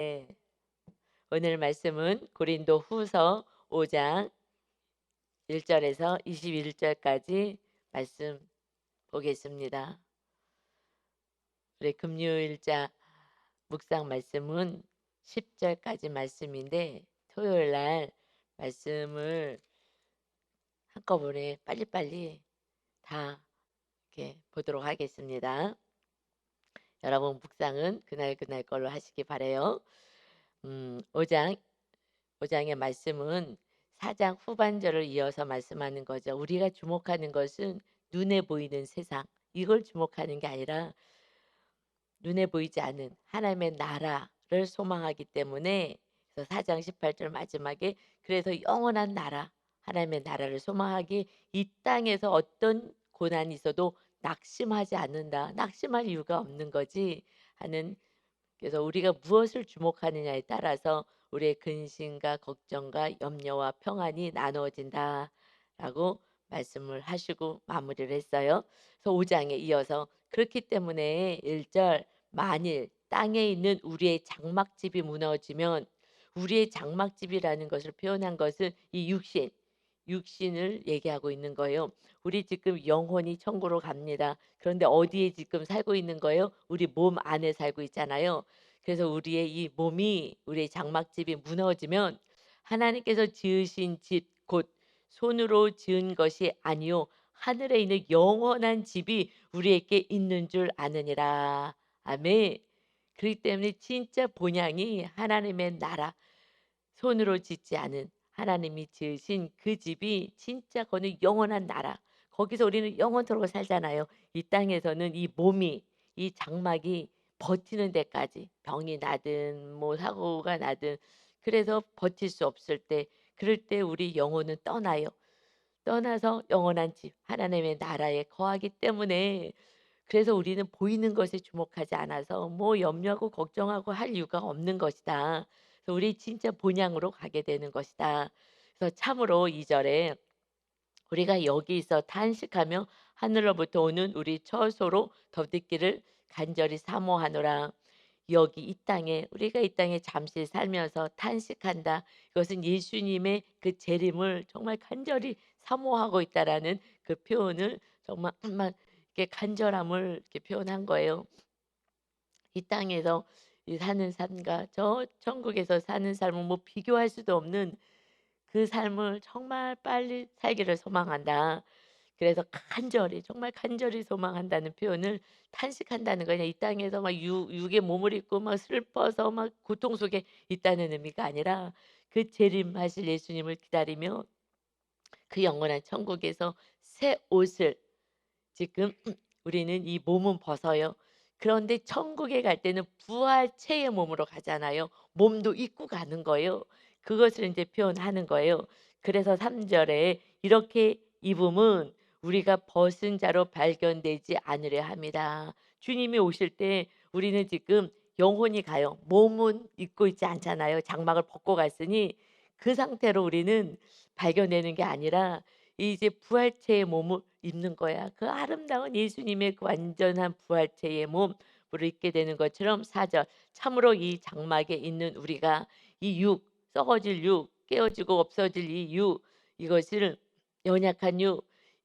네. 오늘 말씀은 고린도후서 5장 1절에서 21절까지 말씀 보겠습니다. 우리 금요일자 묵상 말씀은 10절까지 말씀인데 토요일 날 말씀을 한꺼번에 빨리빨리 다 이렇게 보도록 하겠습니다. 여러분 묵상은 그날 걸로 하시기 바래요. 5장 5장의 말씀은 4장 후반절을 이어서 말씀하는 거죠. 우리가 주목하는 것은 눈에 보이는 세상, 이걸 주목하는 게 아니라 눈에 보이지 않는 하나님의 나라를 소망하기 때문에, 그래서 4장 18절 마지막에 그래서 영원한 나라, 하나님의 나라를 소망하기, 이 땅에서 어떤 고난이 있어도 낙심하지 않는다. 낙심할 이유가 없는 거지 하는, 그래서 우리가 무엇을 주목하느냐에 따라서 우리의 근심과 걱정과 염려와 평안이 나누어진다라고 말씀을 하시고 마무리를 했어요. 그래서 5장에 이어서 그렇기 때문에 1절, 만일 땅에 있는 우리의 장막집이 무너지면, 우리의 장막집이라는 것을 표현한 것은 이 육신을 얘기하고 있는 거예요. 우리 지금 영혼이 천국으로 갑니다. 그런데 어디에 지금 살고 있는 거예요? 우리 몸 안에 살고 있잖아요. 그래서 우리의 이 몸이, 우리의 장막집이 무너지면 하나님께서 지으신 집 곧 손으로 지은 것이 아니요 하늘에 있는 영원한 집이 우리에게 있는 줄 아느니라. 아멘. 그렇기 때문에 진짜 본향이 하나님의 나라, 손으로 짓지 않은 하나님이 지으신 그 집이 진짜 거는 영원한 나라. 거기서 우리는 영원토록 살잖아요. 이 땅에서는 이 몸이, 이 장막이 버티는 데까지, 병이 나든 뭐 사고가 나든, 그래서 버틸 수 없을 때, 그럴 때 우리 영혼은 떠나요. 떠나서 영원한 집 하나님의 나라에 거하기 때문에, 그래서 우리는 보이는 것에 주목하지 않아서 뭐 염려하고 걱정하고 할 이유가 없는 것이다. 그래서 우리 진짜 본향으로 가게 되는 것이다. 그래서 참으로 2절에 우리가 여기서 탄식하며 하늘로부터 오는 우리 처소로 더듣기를 간절히 사모하노라. 여기 이 땅에, 우리가 이 땅에 잠시 살면서 탄식한다. 이것은 예수님의 그 재림을 정말 간절히 사모하고 있다라는 그 표현을 정말 이렇게 간절함을 이렇게 표현한 거예요. 이 땅에서 이 사는 삶과 저 천국에서 사는 삶은 뭐 비교할 수도 없는 그 삶을 정말 빨리 살기를 소망한다. 그래서 간절히, 정말 간절히 소망한다는 표현을, 탄식한다는 거냐, 이 땅에서 막 육의 몸을 입고 막 슬퍼서 막 고통 속에 있다는 의미가 아니라 그 재림하실 예수님을 기다리며 그 영원한 천국에서 새 옷을, 지금 우리는 이 몸은 벗어요. 그런데 천국에 갈 때는 부활체의 몸으로 가잖아요. 몸도 입고 가는 거예요. 그것을 이제 표현하는 거예요. 그래서 3절에 이렇게 입음은 우리가 벗은 자로 발견되지 않으려 합니다. 주님이 오실 때 우리는 지금 영혼이 가요. 몸은 입고 있지 않잖아요. 장막을 벗고 갔으니 그 상태로 우리는 발견되는 게 아니라 이제 부활체의 몸을 입는 거야. 그 아름다운 예수님의 그 완전한 부활체의 몸을 입게 되는 것처럼, 4절, 참으로 이 장막에 있는 우리가 이 썩어질 깨어지고 없어질 이 이것을, 연약한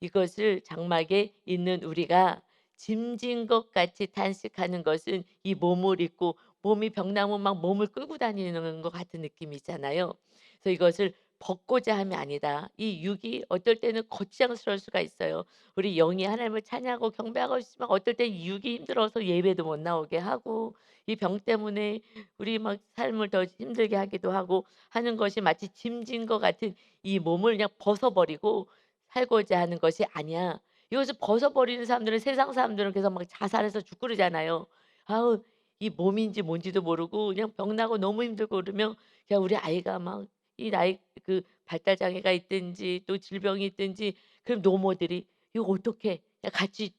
이것을 장막에 있는 우리가 짐진 것 같이 탄식하는 것은, 이 몸을 입고 몸이 병나면 막 몸을 끌고 다니는 것 같은 느낌이 있잖아요. 그래서 이것을 벗고자 함이 아니다. 이 육이 어떨 때는 거창스러울 수가 있어요. 우리 영이 하나님을 찬양하고 경배하고 있으면 어떨 때 육이 힘들어서 예배도 못 나오게 하고, 이 병 때문에 우리 막 삶을 더 힘들게 하기도 하고 하는 것이 마치 짐진 것 같은 이 몸을 그냥 벗어버리고 살고자 하는 것이 아니야. 이것을 벗어버리는 사람들은, 세상 사람들은 그래서 막 자살해서 죽고 그러잖아요. 아우, 이 몸인지 뭔지도 모르고 그냥 병나고 너무 힘들고 그러면, 그냥 우리 아이가 막 이 나이 그 발달 장애가 있든지 또 질병이 있든지, 그럼 노모들이 '이거 어떡해. 야 같이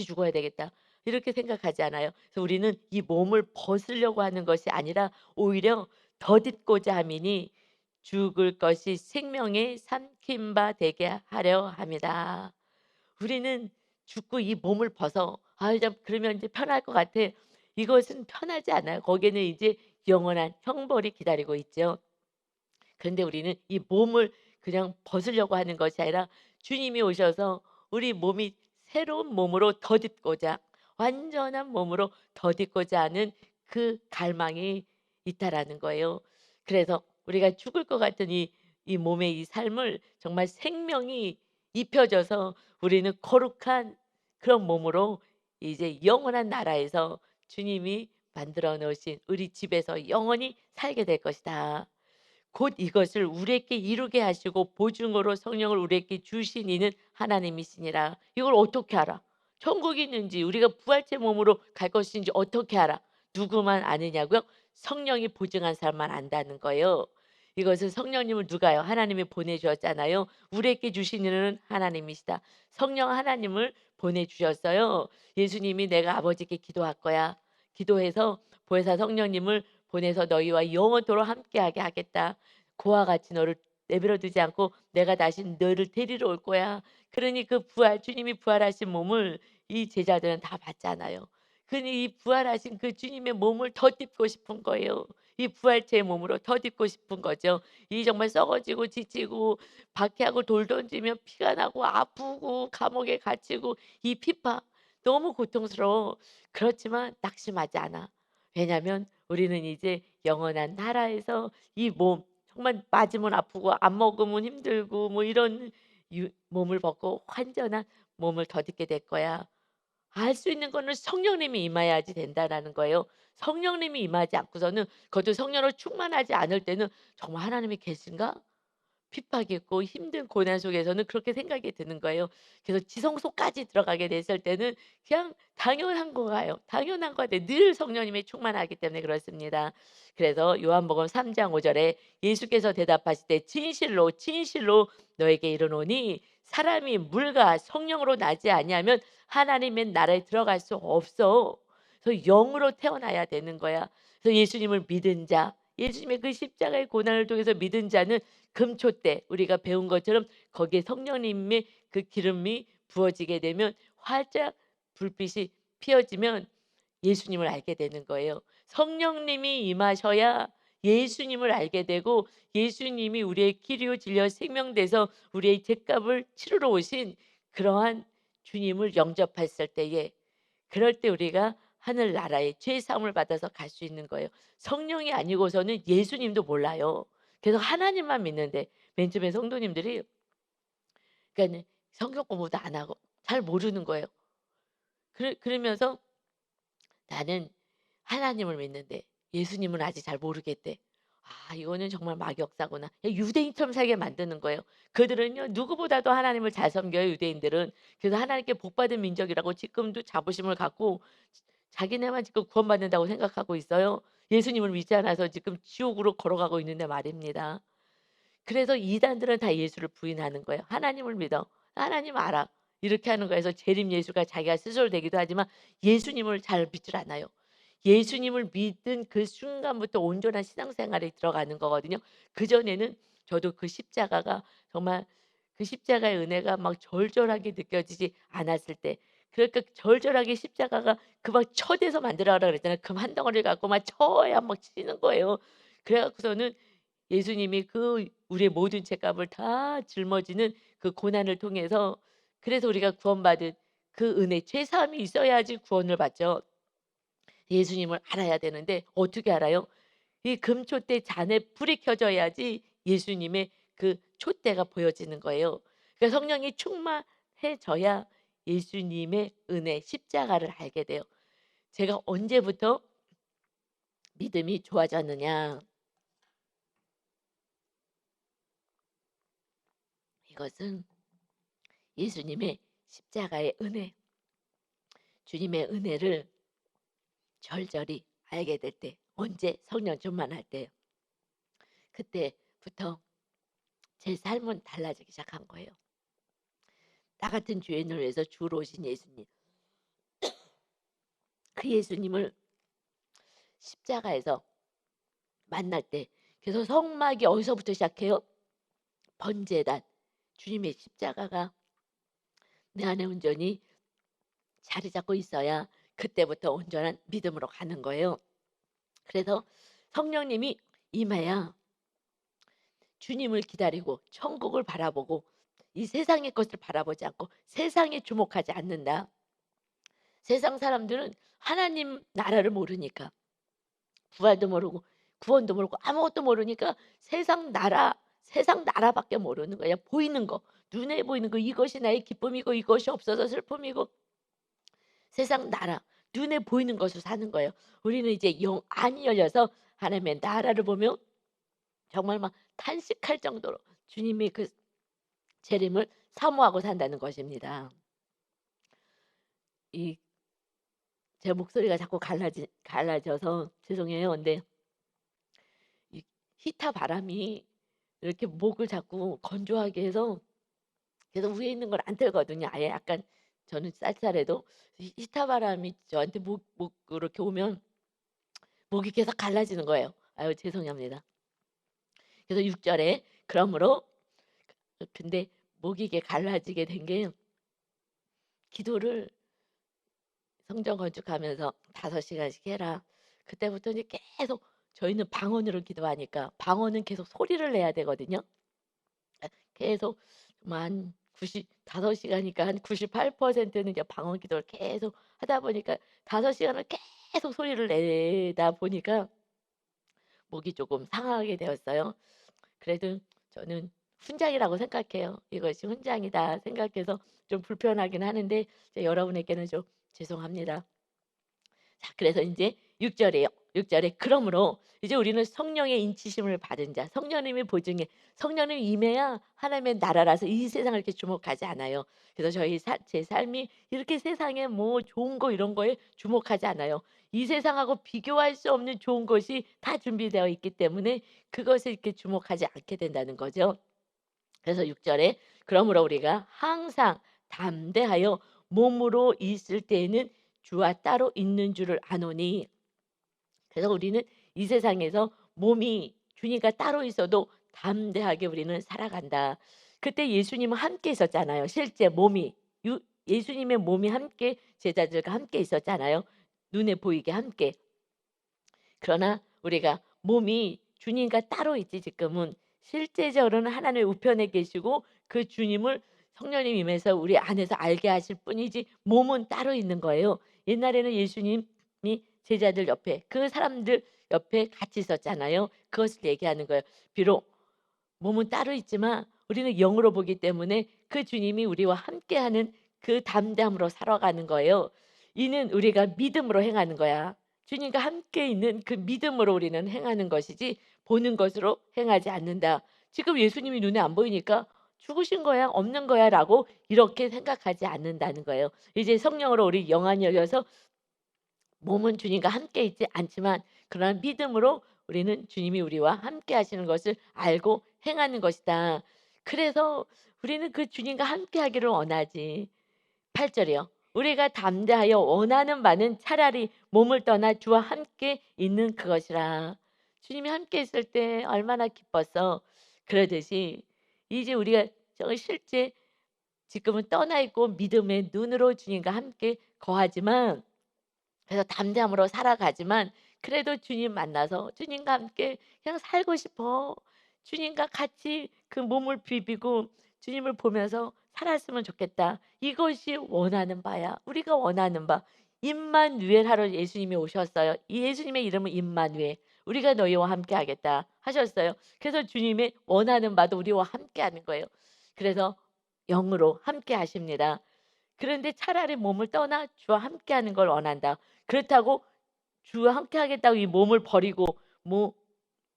죽어야 되겠다.' 이렇게 생각하지 않아요? 그래서 우리는 이 몸을 벗으려고 하는 것이 아니라 오히려 덧입고자 함이니 죽을 것이 생명의 삼킨 바 되게 하려 함이다. 우리는 죽고 이 몸을 벗어 '아 이제 그러면 이제 편할 것 같아.' 이것은 편하지 않아요. 거기에는 이제 영원한 형벌이 기다리고 있죠. 그런데 우리는 이 몸을 그냥 벗으려고 하는 것이 아니라 주님이 오셔서 우리 몸이 새로운 몸으로 덧입고자, 완전한 몸으로 덧입고자 하는 그 갈망이 있다라는 거예요. 그래서 우리가 죽을 것 같은 이 몸의 이 삶을 정말 생명이 입혀져서 우리는 거룩한 그런 몸으로 이제 영원한 나라에서 주님이 만들어 놓으신 우리 집에서 영원히 살게 될 것이다. 곧 이것을 우리에게 이루게 하시고 보증으로 성령을 우리에게 주신 이는 하나님이시니라. 이걸 어떻게 알아? 천국이 있는지 우리가 부활체 몸으로 갈 것인지 어떻게 알아? 누구만 아느냐고요? 성령이 보증한 사람만 안다는 거예요. 이것을 성령님을 누가요? 하나님이 보내주었잖아요. 우리에게 주신 이는 하나님이시다. 성령 하나님을 보내주셨어요. 예수님이 내가 아버지께 기도할 거야. 기도해서 보혜사 성령님을 보내서 너희와 영원토록 함께하게 하겠다. 그와 같이 너를 내버려 두지 않고 내가 다시 너를 데리러 올 거야. 그러니 그 부활 주님이 부활하신 몸을 이 제자들은 다 봤잖아요. 그러니 이 부활하신 그 주님의 몸을 덧입고 싶은 거예요. 이 부활체의 몸으로 덧입고 싶은 거죠. 이 정말 썩어지고 지치고 박해하고 돌 던지면 피가 나고 아프고 감옥에 갇히고 이 피파 너무 고통스러워. 그렇지만 낙심하지 않아. 왜냐하면 우리는 이제 영원한 나라에서 이 몸 정말 맞으면 아프고 안 먹으면 힘들고 뭐 이런 몸을 벗고 완전한 몸을 덧입게 될 거야. 알 수 있는 거는 성령님이 임하야지 된다라는 거예요. 성령님이 임하지 않고서는 그것도 성령으로 충만하지 않을 때는 '정말 하나님이 계신가?' 핍박이 있고 힘든 고난 속에서는 그렇게 생각이 드는 거예요. 그래서 지성소까지 들어가게 됐을 때는 그냥 당연한 거예요. 당연한 거 같아요. 늘 성령님이 충만하기 때문에 그렇습니다. 그래서 요한복음 3장 5 절에 예수께서 대답하실 때 진실로 진실로 너에게 이르노니 사람이 물과 성령으로 나지 아니하면 하나님의 나라에 들어갈 수 없어. 그래서 영으로 태어나야 되는 거야. 그래서 예수님을 믿은 자, 예수님의 그 십자가의 고난을 통해서 믿은 자는 금초 때 우리가 배운 것처럼 거기에 성령님의 그 기름이 부어지게 되면 활짝 불빛이 피어지면 예수님을 알게 되는 거예요. 성령님이 임하셔야 예수님을 알게 되고 예수님이 우리의 길이요 진리요 생명 돼서 우리의 죄값을 치르러 오신 그러한 주님을 영접했을 때에 그럴 때 우리가 하늘나라의 죄 사함을 받아서 갈 수 있는 거예요. 성령이 아니고서는 예수님도 몰라요. 그래서 하나님만 믿는데 맨 처음에 성도님들이 그러니까는 성경 공부도 안 하고 잘 모르는 거예요. 그러면서 나는 하나님을 믿는데 예수님은 아직 잘 모르겠대. 아 이거는 정말 막역사구나. 유대인처럼 살게 만드는 거예요. 그들은요 누구보다도 하나님을 잘 섬겨요 유대인들은. 그래서 하나님께 복받은 민족이라고 지금도 자부심을 갖고 자기네만 지금 구원받는다고 생각하고 있어요. 예수님을 믿지 않아서 지금 지옥으로 걸어가고 있는데 말입니다. 그래서 이단들은 다 예수를 부인하는 거예요. "하나님을 믿어. 하나님 알아." 이렇게 하는 거에서 재림 예수가 자기가 스스로 되기도 하지만 예수님을 잘 믿질 않아요. 예수님을 믿은 그 순간부터 온전한 신앙생활에 들어가는 거거든요. 그전에는 저도 그 십자가가 정말 그 십자가의 은혜가 막 절절하게 느껴지지 않았을 때 그러니까 절절하게 십자가가 그 막 쳐대서 만들어라 그랬잖아요. 금 한 덩어리를 갖고 막 쳐야 막 치는 거예요. 그래 갖고서는 예수님이 그 우리의 모든 죄값을 다 짊어지는 그 고난을 통해서 그래서 우리가 구원받은 그 은혜 죄 사함이 있어야지 구원을 받죠. 예수님을 알아야 되는데 어떻게 알아요? 이 금촛대 잔에 불이 켜져야지 예수님의 그 촛대가 보여지는 거예요. 그러니까 성령이 충만해져야 예수님의 은혜 십자가를 알게 돼요. 제가 언제부터 믿음이 좋아졌느냐? 이것은 예수님의 십자가의 은혜, 주님의 은혜를 절절히 알게 될 때, 언제 성령 충만할 때, 그때부터 제 삶은 달라지기 시작한 거예요. 나 같은 죄인을 위해서 주로 오신 예수님, 그 예수님을 십자가에서 만날 때, 그래서 성막이 어디서부터 시작해요? 번제단, 주님의 십자가가 내 안에 온전히 자리 잡고 있어야 그때부터 온전한 믿음으로 가는 거예요. 그래서 성령님이 임해야 주님을 기다리고 천국을 바라보고 이 세상의 것을 바라보지 않고 세상에 주목하지 않는다. 세상 사람들은 하나님 나라를 모르니까 부활도 모르고 구원도 모르고 아무것도 모르니까 세상 나라밖에 모르는 거야. 보이는 거, 눈에 보이는 거, 이것이 나의 기쁨이고 이것이 없어서 슬픔이고 세상 나라, 눈에 보이는 것으로 사는 거예요. 우리는 이제 영 안이 열려서 하나님의 나라를 보며 정말 막 탄식할 정도로 주님의 그 재림을 사모하고 산다는 것입니다. 이 제 목소리가 자꾸 갈라져서 죄송해요. 근데 이 히타 바람이 이렇게 목을 자꾸 건조하게 해서 계속 위에 있는 걸 안 틀거든요. 아예 약간 저는 쌀쌀해도 이 히타 바람이 저한테 목 이렇게 오면 목이 계속 갈라지는 거예요. 아유 죄송합니다. 그래서 6 절에 그러므로 근데 목이 이게 갈라지게 된 게 기도를 성전 건축하면서 5 시간씩 해라. 그때부터 이제 계속 저희는 방언으로 기도하니까 방언은 계속 소리를 내야 되거든요. 계속 한 5 시간이니까 한 98%는 이제 방언 기도를 계속 하다 보니까 5 시간을 계속 소리를 내다 보니까 목이 조금 상하게 되었어요. 그래도 저는 훈장이라고 생각해요. 이것이 훈장이다 생각해서 좀 불편하긴 하는데 이제 여러분에게는 좀 죄송합니다. 자 그래서 인제 6 절이에요. 6 절에 그러므로 이제 우리는 성령의 인치심을 받은 자 성령님의 보증에 성령님이 임해야 하나님의 나라라서 이 세상을 이렇게 주목하지 않아요. 그래서 제 삶이 이렇게 세상에 뭐 좋은 거 이런 거에 주목하지 않아요. 이 세상하고 비교할 수 없는 좋은 것이 다 준비되어 있기 때문에 그것에 이렇게 주목하지 않게 된다는 거죠. 그래서 6 절에 그러므로 우리가 항상 담대하여 몸으로 있을 때에는 주와 따로 있는 줄을 아노니 그래서 우리는 이 세상에서 몸이 주님과 따로 있어도 담대하게 우리는 살아간다. 그때 예수님은 함께 있었잖아요. 실제 몸이 예수님의 몸이 함께 제자들과 함께 있었잖아요. 눈에 보이게 함께. 그러나 우리가 몸이 주님과 따로 있지 지금은 실제적으로는 하나님의 우편에 계시고 그 주님을 성령님 임해서 우리 안에서 알게 하실 뿐이지 몸은 따로 있는 거예요. 옛날에는 예수님이 제자들 옆에 그 사람들 옆에 같이 있었잖아요. 그것을 얘기하는 거예요. 비록 몸은 따로 있지만 우리는 영으로 보기 때문에 그 주님이 우리와 함께하는 그 담대함으로 살아가는 거예요. 이는 우리가 믿음으로 행하는 거야. 주님과 함께 있는 그 믿음으로 우리는 행하는 것이지 보는 것으로 행하지 않는다. 지금 예수님이 눈에 안 보이니까 죽으신 거야, 없는 거야라고 이렇게 생각하지 않는다는 거예요. 이제 성령으로 우리 영안이 열려서 몸은 주님과 함께 있지 않지만 그러나 믿음으로 우리는 주님이 우리와 함께 하시는 것을 알고 행하는 것이다. 그래서 우리는 그 주님과 함께 하기를 원하지. 8 절이요. 우리가 담대하여 원하는 바는 차라리 몸을 떠나 주와 함께 있는 그것이라. 주님이 함께 있을 때 얼마나 기뻤어. 그러듯이 이제 우리가 실제 지금은 떠나 있고 믿음의 눈으로 주님과 함께 거하지만 그래서 담대함으로 살아가지만 그래도 주님 만나서 주님과 함께 그냥 살고 싶어. 주님과 같이 그 몸을 비비고 주님을 보면서 살았으면 좋겠다. 이것이 원하는 바야. 우리가 원하는 바. 임마누엘 하러 예수님이 오셨어요. 이 예수님의 이름은 임마누엘. 우리가 너희와 함께 하겠다 하셨어요. 그래서 주님의 원하는 바도 우리와 함께 하는 거예요. 그래서 영으로 함께 하십니다. 그런데 차라리 몸을 떠나 주와 함께 하는 걸 원한다. 그렇다고 주와 함께 하겠다고 이 몸을 버리고 뭐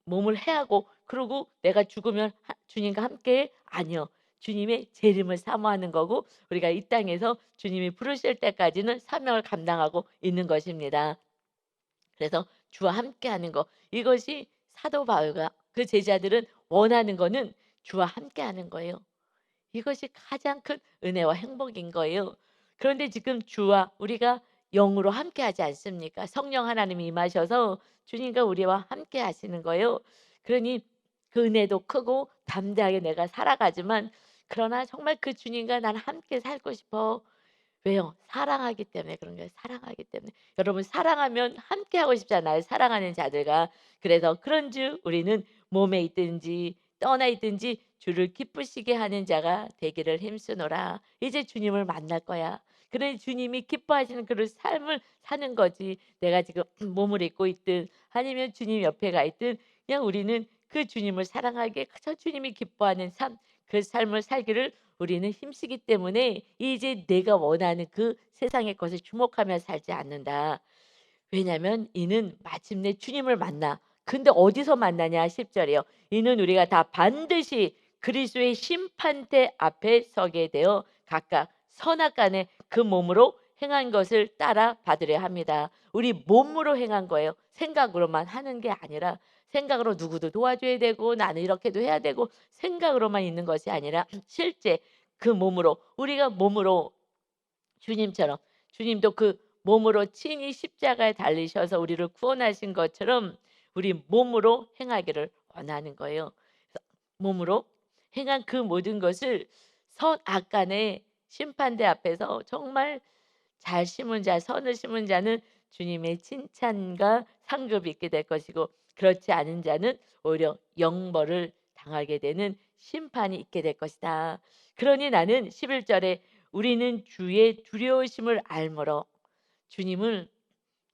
몸을 해하고 그러고 내가 죽으면 주님과 함께 아니요. 주님의 재림을 사모하는 거고 우리가 이 땅에서 주님이 부르실 때까지는 사명을 감당하고 있는 것입니다. 그래서 주와 함께 하는 거 이것이 사도 바울과 그 제자들은 원하는 거는 주와 함께 하는 거예요. 이것이 가장 큰 은혜와 행복인 거예요. 그런데 지금 주와 우리가 영으로 함께 하지 않습니까? 성령 하나님이 임하셔서 주님과 우리와 함께 하시는 거예요. 그러니 그 은혜도 크고 담대하게 내가 살아가지만 그러나 정말 그 주님과 나는 함께 살고 싶어. 왜요? 사랑하기 때문에 그런 거예요. 사랑하기 때문에. 여러분 사랑하면 함께 하고 싶잖아요, 사랑하는 자들과. 그래서 그런즉 우리는 몸에 있든지 떠나 있든지 주를 기쁘시게 하는 자가 되기를 힘쓰노라. 이제 주님을 만날 거야. 그러니 주님이 기뻐하시는 그런 삶을 사는 거지. 내가 지금 몸을 입고 있든 아니면 주님 옆에 가 있든 그냥 우리는 그 주님을 사랑하게 그저 주님이 기뻐하는 삶, 그 삶을 살기를 우리는 힘쓰기 때문에 이제 내가 원하는 그 세상의 것에 주목하며 살지 않는다. 왜냐하면 이는 마침내 주님을 만나. 근데 어디서 만나냐? 10 절이요. 이는 우리가 다 반드시 그리스도의 심판대 앞에 서게 되어 각각 선악간에 그 몸으로 행한 것을 따라 받으려 합니다. 우리 몸으로 행한 거예요. 생각으로만 하는 게 아니라 생각으로 누구도 도와줘야 되고 나는 이렇게도 해야 되고 생각으로만 있는 것이 아니라 실제 그 몸으로 우리가 몸으로 주님처럼 주님도 그 몸으로 친히 십자가에 달리셔서 우리를 구원하신 것처럼 우리 몸으로 행하기를 원하는 거예요. 그래서 몸으로 행한 그 모든 것을 선악간의 심판대 앞에서 정말 잘 심은 자, 선을 심은 자는 주님의 칭찬과 상급이 있게 될 것이고 그렇지 않은 자는 오히려 영벌을 당하게 되는 심판이 있게 될 것이다. 그러니 나는 11 절에 우리는 주의 두려우심을 알므로 주님을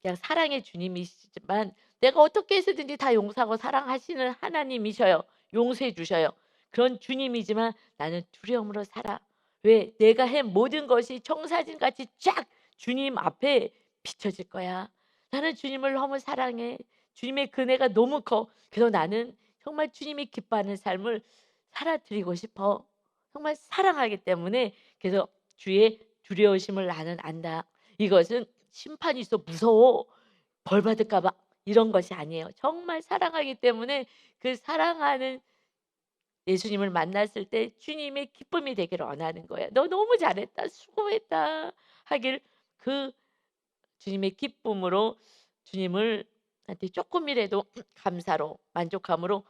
그냥 사랑의 주님이시지만 내가 어떻게 해서든지 다 용서하고 사랑하시는 하나님이셔요. 용서해 주셔요. 그런 주님이지만 나는 두려움으로 살아. 왜? 내가 한 모든 것이 청사진같이 쫙 주님 앞에 비춰질 거야. 나는 주님을 너무 사랑해. 주님의 그네가 너무 커. 그래서 나는 정말 주님이 기뻐하는 삶을 살아드리고 싶어. 정말 사랑하기 때문에 그래서 주의 두려우심을 나는 안다. 이것은 심판이 있어 무서워. 벌 받을까 봐 이런 것이 아니에요. 정말 사랑하기 때문에 그 사랑하는 예수님을 만났을 때 주님의 기쁨이 되기를 원하는 거예요. "너 너무 잘했다. 수고했다." 하길 그 주님의 기쁨으로 주님을 한테 쪼끔이라도 감사로 만족함으로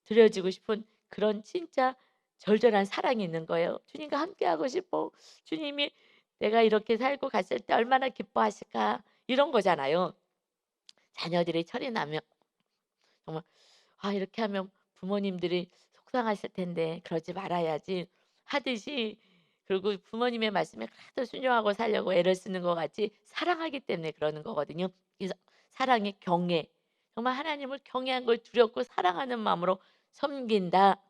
드려지고 싶은 그런 진짜 절절한 사랑이 있는 거예요. '주님과 함께하고 싶어. 주님이 내가 이렇게 살고 갔을 때 얼마나 기뻐하실까.' 이런 거잖아요. 자녀들이 철이 나면 정말 '아 이렇게 하면 부모님들이 속상하실 텐데 그러지 말아야지.' 하듯이 그리고 부모님의 말씀에 하도 순종하고 살려고 애를 쓰는 것 같이 사랑하기 때문에 그러는 거거든요. 그래서 사랑의 경외, 정말 하나님을 경외한 걸 두렵고 사랑하는 마음으로 섬긴다.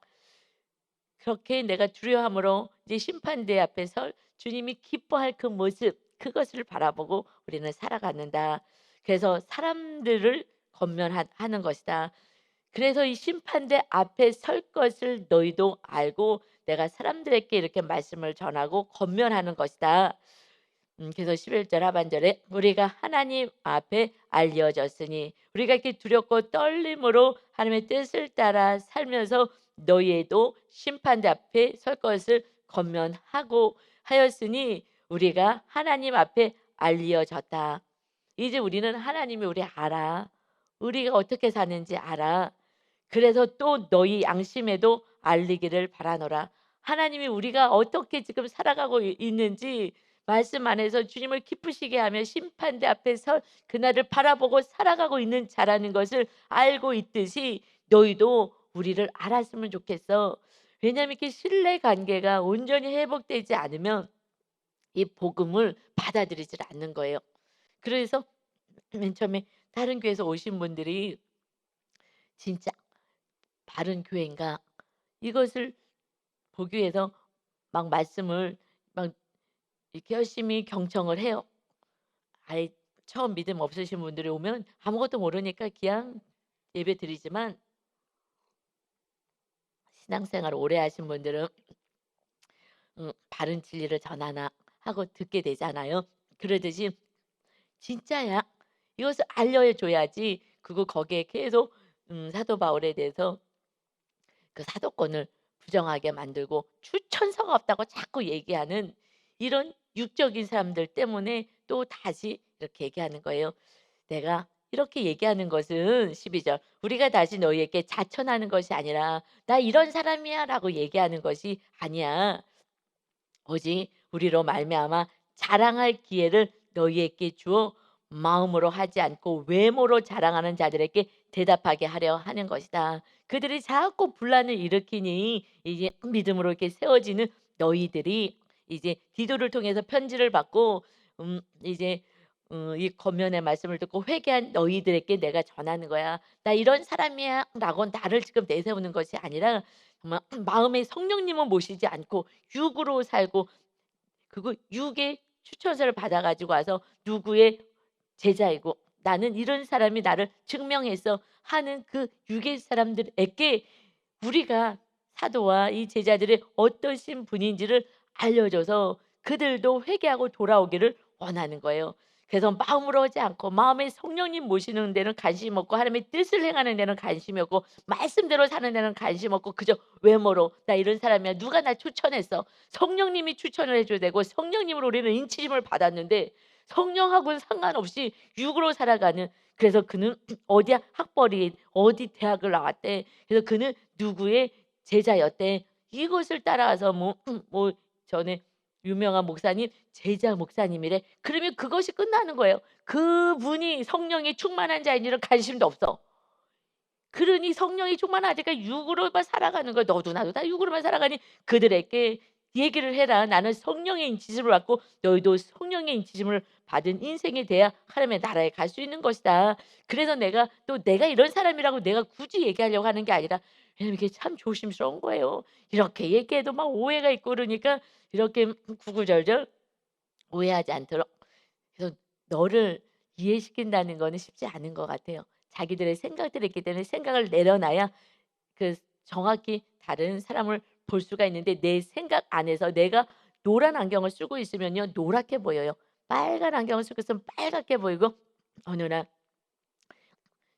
그렇게 내가 두려움으로 이제 심판대 앞에 설 주님이 기뻐할 그 모습 그것을 바라보고 우리는 살아가는다. 그래서 사람들을 권면하는 것이다. 그래서 이 심판대 앞에 설 것을 너희도 알고 내가 사람들에게 이렇게 말씀을 전하고 권면하는 것이다. 그래서 11절 하반절에 우리가 하나님 앞에 알려졌으니 우리가 이렇게 두렵고 떨림으로 하나님의 뜻을 따라 살면서 너희에도 심판대 앞에 설 것을 권면하고 하였으니 우리가 하나님 앞에 알려졌다. 이제 우리는 하나님이 우리 알아. 우리가 어떻게 사는지 알아. 그래서 또 너희 양심에도 알리기를 바라노라. 하나님이 우리가 어떻게 지금 살아가고 있는지 말씀 안에서 주님을 기쁘시게 하며 심판대 앞에서 그날을 바라보고 살아가고 있는 자라는 것을 알고 있듯이 너희도 우리를 알았으면 좋겠어. 왜냐하면 이렇게 신뢰 관계가 온전히 회복되지 않으면 이 복음을 받아들이질 않는 거예요. 그래서 맨 처음에 다른 교회에서 오신 분들이 진짜 바른 교회인가 이것을 보기 위해서 막 말씀을 막 이렇게 열심히 경청을 해요. 아예 처음 믿음 없으신 분들이 오면 아무것도 모르니까 그냥 예배드리지만 신앙생활을 오래 하신 분들은 바른 진리를 전하나 하고 듣게 되잖아요. 그러듯이 '진짜야.' 이것을 알려 줘야지 그거 거기에 계속 사도 바울에 대해서 그 사도권을 부정하게 만들고 추천서가 없다고 자꾸 얘기하는 이런 육적인 사람들 때문에 또다시 이렇게 얘기하는 거예요. 내가 이렇게 얘기하는 것은 12 절 "우리가 다시 너희에게 자천하는 것이 아니라 '나 이런 사람이야.'라고 얘기하는 것이 아니야. 오직 우리로 말미암아 자랑할 기회를 너희에게 주어 마음으로 하지 않고 외모로 자랑하는 자들에게 대답하게 하려 하는 것이다. 그들이 자꾸 분란을 일으키니 이제 믿음으로 이렇게 세워지는 너희들이 이제 디도를 통해서 편지를 받고 이제 이 겉면의 말씀을 듣고 회개한 너희들에게 내가 전하는 거야. "나 이런 사람이야."라고 나를 지금 내세우는 것이 아니라 정말 마음에 성령님을 모시지 않고 육으로 살고, 그리고 육의 추천서를 받아 가지고 와서 누구의 제자이고 나는 이런 사람이 나를 증명해서 하는 그 육의 사람들에게 우리가 사도와 이 제자들이 어떠신 분인지를 알려줘서 그들도 회개하고 돌아오기를 원하는 거예요. 그래서 마음으로 하지 않고 마음에 성령님 모시는 데는 관심이 없고 하나님의 뜻을 행하는 데는 관심이 없고 말씀대로 사는 데는 관심 없고 그저 외모로 '나 이런 사람이야. 누가 날 추천했어.' 성령님이 추천을 해 줘야 되고 성령님으로 우리는 인치심을 받았는데 성령하고는 상관없이 육으로 살아가는, 그래서 그는 어디 학벌이 어디 대학을 나왔대. 그래서 그는 누구의 제자였대. 이것을 따라와서 뭐 전에 유명한 목사님 제자 목사님이래. 그러면 그것이 끝나는 거예요. 그분이 성령이 충만한 자인지는 관심도 없어. 그러니 성령이 충만하니까 육으로만 살아가는 거야. 너도 나도 다 육으로만 살아가니 그들에게 얘기를 해라. "나는 성령의 인치심을 받고 너희도 성령의 인치심을 받은 인생이 돼야 하나님의 나라에 갈 수 있는 것이다." 그래서 내가 또 내가 이런 사람이라고 내가 굳이 얘기하려고 하는 게 아니라, 왜냐면 이게 참 조심스러운 거예요. 이렇게 얘기해도 막 오해가 있고 그러니까 이렇게 구구절절 오해하지 않도록. 그래서 너를 이해시킨다는 거는 쉽지 않은 것 같아요. 자기들의 생각들이 있기 때문에 생각을 내려놔야 그 정확히 다른 사람을 볼 수가 있는데, 내 생각 안에서 내가 노란 안경을 쓰고 있으면요 노랗게 보여요. 빨간 안경을 쓰고 있으면 빨갛게 보이고, 어느 날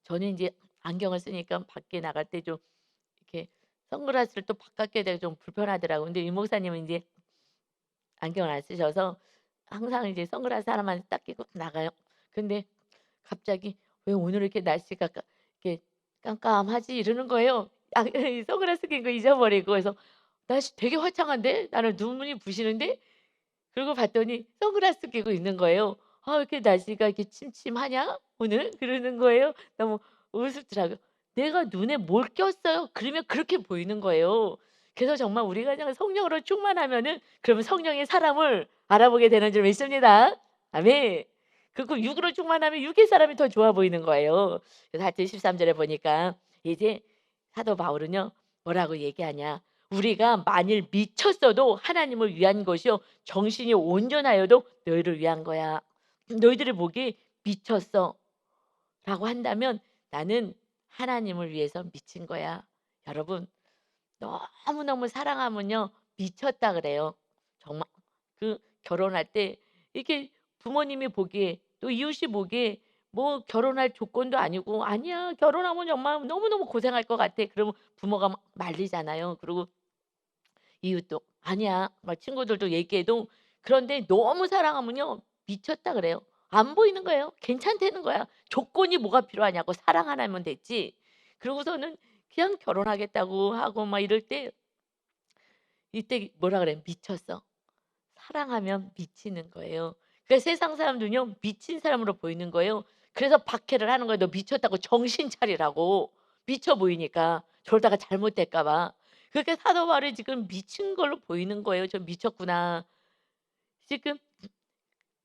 저는 인제 안경을 쓰니까 밖에 나갈 때 좀 이렇게 선글라스를 또 바깥 되고 좀 불편하더라고요. 근데 유 목사님은 인제 안경을 안 쓰셔서 항상 이제 선글라스 하나만 딱 끼고 나가요. 근데 갑자기 "왜 오늘 이렇게 날씨가 이렇게 깜깜하지?" 이러는 거예요. 아 이 선글라스 낀 거 잊어버리고. 그래서 "날씨 되게 화창한데? 나는 눈이 부시는데?" 그러고 봤더니 선글라스 끼고 있는 거예요. "아 왜 이렇게 날씨가 이렇게 침침하냐 오늘?" 그러는 거예요. 너무 우습더라고요. 내가 눈에 뭘 꼈어요? 그러면 그렇게 보이는 거예요. 그래서 정말 우리가 그냥 성령으로 충만하면은 그러면 성령의 사람을 알아보게 되는 줄 믿습니다. 아멘. 그리고 육으로 충만하면 육의 사람이 더 좋아 보이는 거예요. 그래서 하여튼 13 절에 보니까 이제 사도 바울은요 뭐라고 얘기하냐. "우리가 만일 미쳤어도 하나님을 위한 것이요 정신이 온전하여도 너희를 위한 거야." 너희들이 보기에 "미쳤어."라고 한다면 나는 하나님을 위해서 미친 거야. 여러분, 너무너무 사랑하면요 미쳤다 그래요. 정말 그 결혼할 때 이렇게 부모님이 보기에 또 이웃이 보기에 뭐 결혼할 조건도 아니고 "아니야. 결혼하면 정말 너무너무 고생할 것 같아." 그러면 부모가 막 말리잖아요. 그리고 이웃도 "아니야." 막 친구들도 얘기해도, 그런데 너무 사랑하면요 미쳤다 그래요. 안 보이는 거예요. 괜찮다는 거야. 조건이 뭐가 필요하냐고. 사랑 하나면 됐지. 그러고서는 그냥 결혼하겠다고 하고 막 이럴 때 이때 뭐라 그래? 미쳤어. 사랑하면 미치는 거예요. 그러니까 세상 사람들은요 미친 사람으로 보이는 거예요. 그래서 박해를 하는 거예요. "너 미쳤다고 정신 차리라."고. 미쳐 보이니까. 저러다가 잘못될까 봐. 그러니까 사도 바울이 지금 미친 걸로 보이는 거예요. '저 미쳤구나.' 지금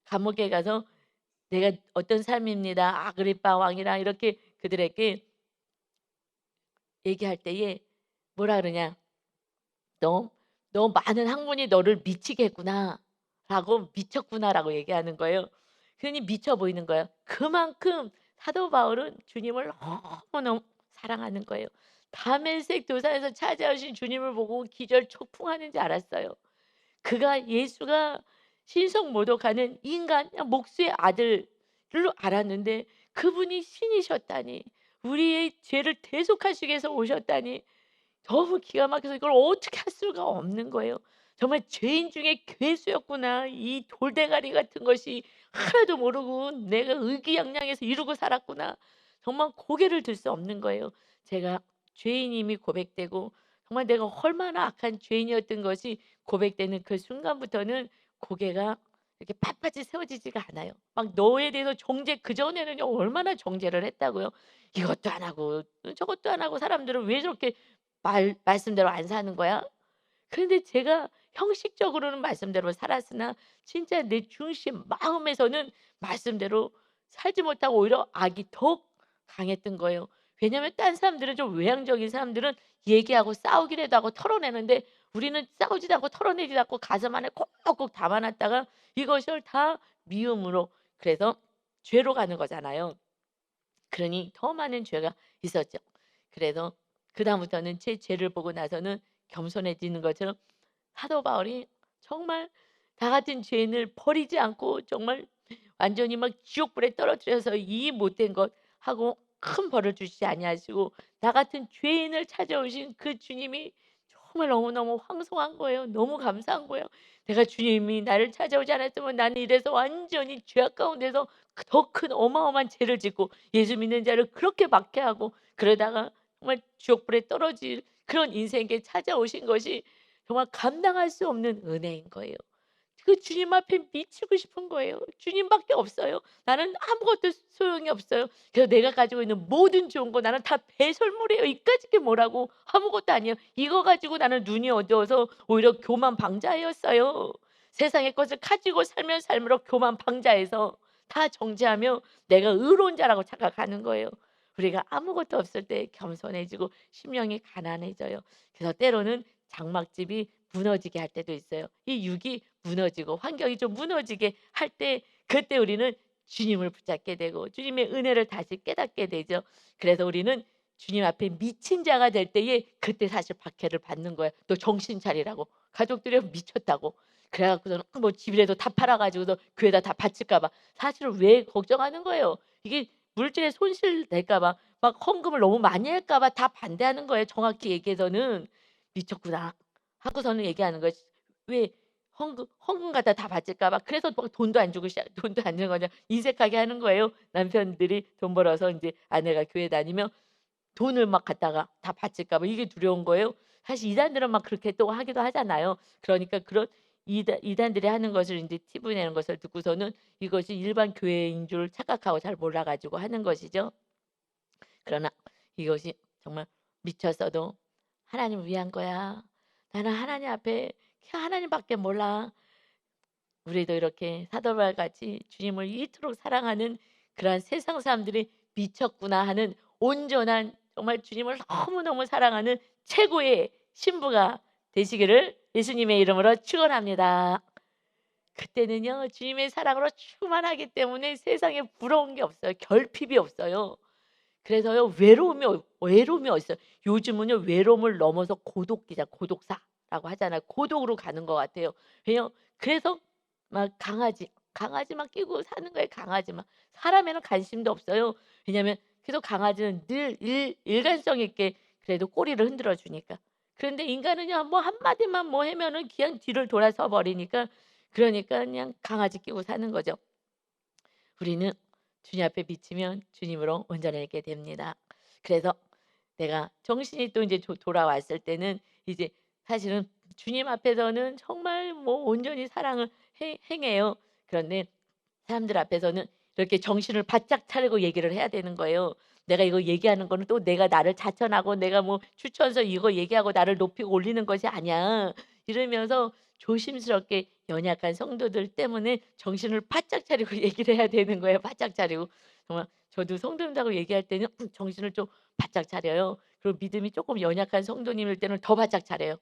감옥에 가서 "내가 어떤 사람입니다. 아그리빠 왕이랑." 이렇게 그들에게 얘기할 때에 뭐라 그러냐. "너 많은 학문이 너를 미치게 했구나."라고 "미쳤구나."라고 얘기하는 거예요. 그러니 미쳐 보이는 거예요. 그만큼 사도 바울은 주님을 너무너무 사랑하는 거예요. 다메섹 도상에서 찾아오신 주님을 보고 기절초풍하는 줄 알았어요. 그가 예수가 신성 모독하는 인간 그냥 목수의 아들로 알았는데 그분이 신이셨다니, 우리의 죄를 대속하시기 위해서 오셨다니 너무 기가 막혀서 이걸 어떻게 할 수가 없는 거예요. 정말 '죄인 중에 괴수였구나. 이 돌대가리 같은 것이 하나도 모르고 내가 의기양양해서 이러고 살았구나.' 정말 고개를 들 수 없는 거예요. 제가 죄인임이 고백되고 정말 내가 얼마나 악한 죄인이었던 것이 고백되는 그 순간부터는 고개가 이렇게 빳빳이 세워지지가 않아요. 막 너에 대해서 정죄 그전에는요 얼마나 정죄를 했다고요. 이것도 안 하고 저것도 안 하고 사람들은 왜 저렇게 말씀대로 안 사는 거야? 그런데 제가 형식적으로는 말씀대로 살았으나 진짜 내 중심 마음에서는 말씀대로 살지 못하고 오히려 악이 더 강했던 거예요. 왜냐하면 딴 사람들은 좀 외향적인 사람들은 얘기하고 싸우기라도 하고 털어내는데 우리는 싸우지도 않고 털어내지도 않고 가슴 안에 콕콕 담아놨다가 이것을 다 미움으로 그래서 죄로 가는 거잖아요. 그러니 더 많은 죄가 있었죠. 그래서 그다음부터는 제 죄를 보고 나서는 겸손해지는 것처럼 사도 바울이 정말 다 같은 죄인을 버리지 않고 정말 완전히 막 지옥불에 떨어뜨려서 이 못된 것 하고 큰 벌을 주시지 아니하시고 나 같은 죄인을 찾아오신 그 주님이 정말 너무너무 황송한 거예요. 너무 감사한 거예요. 내가 주님이 나를 찾아오지 않았으면 나는 이래서 완전히 죄악 가운데서 더 큰 어마어마한 죄를 짓고 예수 믿는 자를 그렇게 박해하고 그러다가 정말 지옥불에 떨어질 그런 인생에 찾아오신 것이 정말 감당할 수 없는 은혜인 거예요. 그 주님 앞에 미치고 싶은 거예요. 주님밖에 없어요. 나는 아무것도 소용이 없어요. 그래서 내가 가지고 있는 모든 좋은 거 나는 다 배설물이에요. 이까짓 게 뭐라고 아무것도 아니에요. 이거 가지고 나는 눈이 어두워서 오히려 교만 방자였어요. 세상의 것을 가지고 살면 살므로 교만 방자해서 다 정죄하며 내가 의로운 자라고 착각하는 거예요. 우리가 아무것도 없을 때 겸손해지고 심령이 가난해져요. 그래서 때로는 장막집이 무너지게 할 때도 있어요. 이 육이 무너지고 환경이 좀 무너지게 할 때 그때 우리는 주님을 붙잡게 되고 주님의 은혜를 다시 깨닫게 되죠. 그래서 우리는 주님 앞에 미친 자가 될 때에 그때 사실 박해를 받는 거예요. 너 정신 차리라고. 가족들이 미쳤다고. 그래 갖고서는 뭐 집이라도 다 팔아 가지고서 교회에다 다 바칠까 봐. 사실은 왜 걱정하는 거예요. 이게 물질에 손실 될까 봐. 막 헌금을 너무 많이 할까 봐 다 반대하는 거예요. 정확히 얘기해서는. 미쳤구나 하고서는 얘기하는 거예요. 왜 헌금 갖다 다 바칠까 봐. 그래서 막 돈도 안 주고 돈도 안 주는 거죠. 인색하게 하는 거예요. 남편들이 돈 벌어서 인제 아내가 교회 다니면 돈을 막 갖다가 다 바칠까 봐 이게 두려운 거예요. 사실 이단들은 막 그렇게 또 하기도 하잖아요. 그러니까 그런 이단들이 하는 것을 인제 TV 내는 것을 듣고서는 이것이 일반 교회인 줄 착각하고 잘 몰라 가지고 하는 것이죠. 그러나 이것이 정말 미쳤어도 하나님을 위한 거야. 나는 하나님 앞에 하나님밖에 몰라. 우리도 이렇게 사도바울 같이 주님을 이토록 사랑하는 그러한 세상 사람들이 미쳤구나 하는 온전한 정말 주님을 너무너무 사랑하는 최고의 신부가 되시기를 예수님의 이름으로 축원합니다. 그때는요 주님의 사랑으로 충만하기 때문에 세상에 부러운 게 없어요. 결핍이 없어요. 그래서요 외로움이 어딨어요. 요즘은요 외로움을 넘어서 고독이자 고독사라고 하잖아요. 고독으로 가는 것 같아요. 왜요? 그래서 막 강아지만 끼고 사는 거예요, 강아지만. 사람에는 관심도 없어요. 왜냐하면 계속 강아지는 늘 일관성 있게 그래도 꼬리를 흔들어 주니까. 그런데 인간은요 뭐 한마디만 뭐 하면은 그냥 뒤를 돌아서 버리니까 그러니까 그냥 강아지 끼고 사는 거죠. 우리는 주님 앞에 비치면 주님으로 온전하게 됩니다. 그래서 내가 정신이 또 이제 돌아왔을 때는 이제 사실은 주님 앞에서는 정말 뭐 온전히 사랑을 행해요. 그런데 사람들 앞에서는 이렇게 정신을 바짝 차리고 얘기를 해야 되는 거예요. 내가 이거 얘기하는 거는 또 내가 나를 자천하고 내가 뭐 추천서 이거 얘기하고 나를 높이고 올리는 것이 아니야. 이러면서 조심스럽게 연약한 성도들 때문에 정신을 바짝 차리고 얘기를 해야 되는 거예요. 바짝 차리고. 정말 저도 성도님들하고 얘기할 때는 정신을 좀 바짝 차려요. 그리고 믿음이 조금 연약한 성도님일 때는 더 바짝 차려요.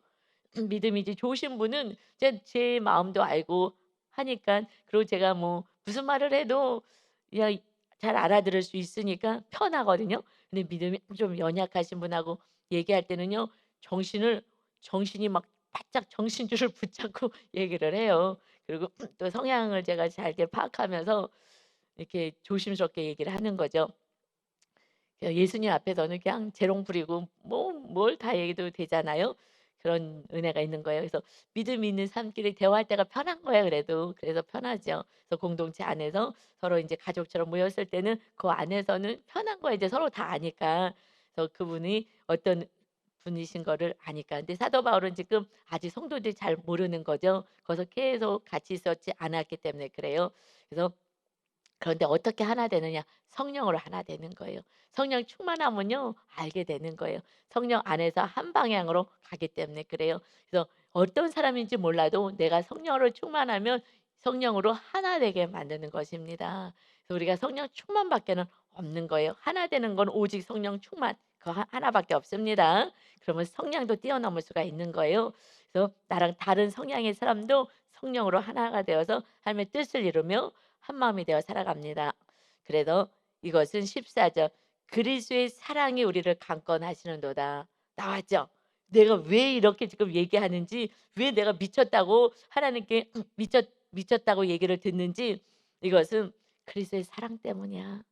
믿음이 이제 좋으신 분은 제 마음도 알고 하니까 그리고 제가 뭐 무슨 말을 해도 그냥 잘 알아들을 수 있으니까 편하거든요. 근데 믿음이 좀 연약하신 분하고 얘기할 때는요. 정신을 정신이 막 바짝 정신줄을 붙잡고 얘기를 해요. 그리고 또 성향을 제가 잘게 파악하면서 이렇게 조심스럽게 얘기를 하는 거죠. 예수님 앞에서는 그냥 재롱 부리고 뭐 뭘 다 얘기해도 되잖아요. 그런 은혜가 있는 거예요. 그래서 믿음이 있는 사람끼리 대화할 때가 편한 거예요 그래도. 그래서 편하죠. 그래서 공동체 안에서 서로 인제 가족처럼 모였을 때는 그 안에서는 편한 거예요. 이제 서로 다 아니까. 그래서 그분이 어떤 분이신 거를 아니까. 근데 사도 바울은 지금 아직 성도들이 잘 모르는 거죠. 거기서 계속 같이 있었지 않았기 때문에 그래요. 그래서 그런데 어떻게 하나 되느냐? 성령으로 하나 되는 거예요. 성령 충만하면요 알게 되는 거예요. 성령 안에서 한 방향으로 가기 때문에 그래요. 그래서 어떤 사람인지 몰라도 내가 성령으로 충만하면 성령으로 하나 되게 만드는 것입니다. 그래서 우리가 성령 충만밖에는 없는 거예요. 하나 되는 건 오직 성령 충만 그 하나밖에 없습니다. 그러면 성량도 뛰어넘을 수가 있는 거예요. 그래서 나랑 다른 성향의 사람도 성령으로 하나가 되어서 하나님의 뜻을 이루며 한 마음이 되어 살아갑니다. 그래서 이것은 14절 그리스도의 사랑이 우리를 강건하시는도다. 나왔죠? 내가 왜 이렇게 지금 얘기하는지, 왜 내가 미쳤다고 하나님께 미쳤다고 얘기를 듣는지, 이것은 그리스도의 사랑 때문이야.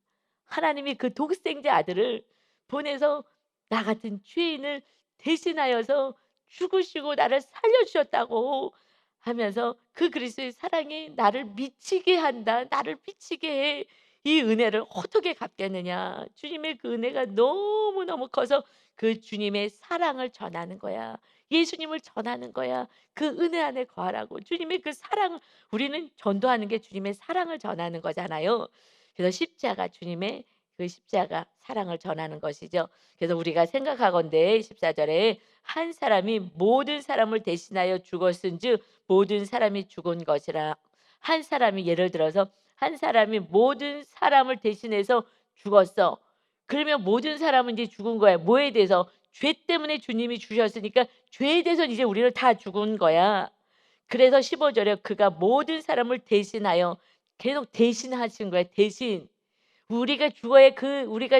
하나님이 그 독생자 아들을 보내서 나 같은 죄인을 대신하여서 죽으시고 나를 살려주셨다고 하면서 그 그리스도의 사랑이 나를 미치게 한다. 나를 미치게 해. 이 은혜를 어떻게 갚겠느냐. 주님의 그 은혜가 너무너무 커서 그 주님의 사랑을 전하는 거야. 예수님을 전하는 거야. 그 은혜 안에 거하라고. 주님의 그 사랑, 우리는 전도하는 게 주님의 사랑을 전하는 거잖아요. 그래서 십자가, 주님의 그 십자가 사랑을 전하는 것이죠. 그래서 우리가 생각하건대 14절에 한 사람이 모든 사람을 대신하여 죽었은즉 모든 사람이 죽은 것이라. 한 사람이 예를 들어서 한 사람이 모든 사람을 대신해서 죽었어. 그러면 모든 사람은 이제 죽은 거야. 뭐에 대해서? 죄 때문에 주님이 주셨으니까 죄에 대해서 이제 우리를 다 죽은 거야. 그래서 15절에 그가 모든 사람을 대신하여 계속 대신하신 거야. 대신. 우리가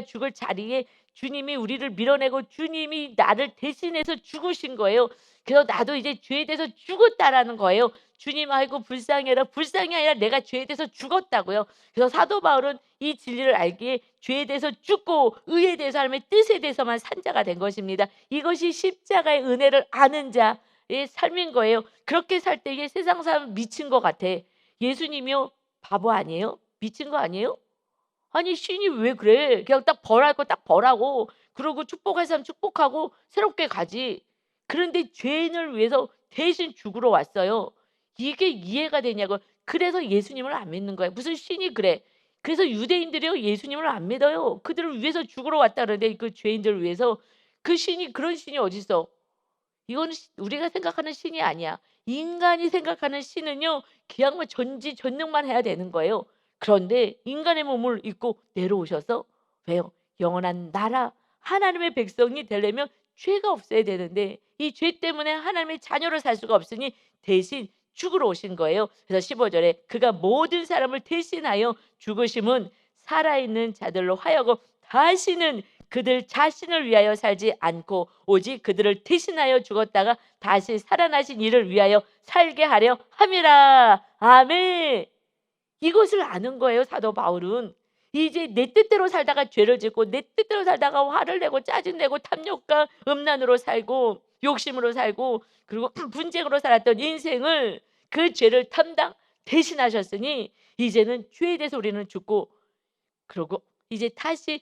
죽을 자리에 주님이 우리를 밀어내고 주님이 나를 대신해서 죽으신 거예요. 그래서 나도 이제 죄에 대해서 죽었다라는 거예요. 주님 아이고 불쌍해라. 불쌍이 아니라 내가 죄에 대해서 죽었다고요. 그래서 사도 바울은 이 진리를 알기에 죄에 대해서 죽고 의에 대해서 하나님의 뜻에 대해서만 산 자가 된 것입니다. 이것이 십자가의 은혜를 아는 자의 삶인 거예요. 그렇게 살 때 이게 세상 사람 미친 것 같아. 예수님이요 바보 아니에요? 미친 거 아니에요? 아니 신이 왜 그래? 그냥 딱 벌할 거 딱 벌하고 그러고 축복할 사람 축복하고 새롭게 가지. 그런데 죄인을 위해서 대신 죽으러 왔어요. 이게 이해가 되냐고. 그래서 예수님을 안 믿는 거예요. 무슨 신이 그래. 그래서 유대인들이요 예수님을 안 믿어요. 그들을 위해서 죽으러 왔다 그러는데 그 죄인들을 위해서 그 신이 그런 신이 어디 있어? 이거는 우리가 생각하는 신이 아니야. 인간이 생각하는 신은요. 그야말로 전지전능만 해야 되는 거예요. 그런데 인간의 몸을 입고 내려오셔서 왜요? 영원한 나라 하나님의 백성이 되려면 죄가 없어야 되는데 이 죄 때문에 하나님의 자녀로 살 수가 없으니 대신 죽으러 오신 거예요. 그래서 15절에 그가 모든 사람을 대신하여 죽으심은 살아있는 자들로 하여금 다시는 그들 자신을 위하여 살지 않고 오직 그들을 대신하여 죽었다가 다시 살아나신 이를 위하여 살게 하려 함이라. 아멘. 이것을 아는 거예요. 사도 바울은 이제 내 뜻대로 살다가 죄를 짓고 내 뜻대로 살다가 화를 내고 짜증내고 탐욕과 음란으로 살고 욕심으로 살고 그리고 분쟁으로 살았던 인생을 그 죄를 담당 대신하셨으니 이제는 죄에 대해서 우리는 죽고 그리고 이제 다시